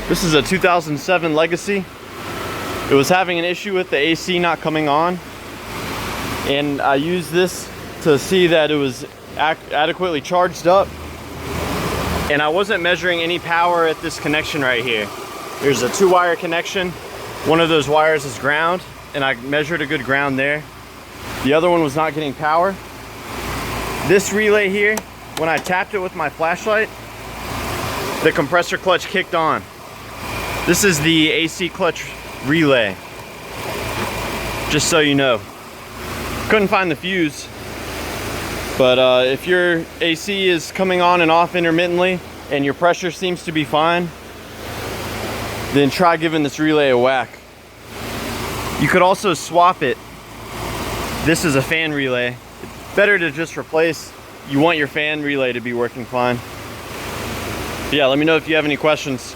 This is a 2007 Legacy. It was having an issue with the AC not coming on, and I used this to see that it was adequately charged up, and I wasn't measuring any power at this connection right here. There's a 2-wire connection. One of those wires is ground, and I measured a good ground there. The other one was not getting power. This relay here, when I tapped it with my flashlight, the compressor clutch kicked on. This is the AC clutch relay, just so you know. Couldn't find the fuse, but if your AC is coming on and off intermittently and your pressure seems to be fine, then try giving this relay a whack. You could also swap it. This is a fan relay. It's better to just replace. You want your fan relay to be working fine. But yeah, let me know if you have any questions.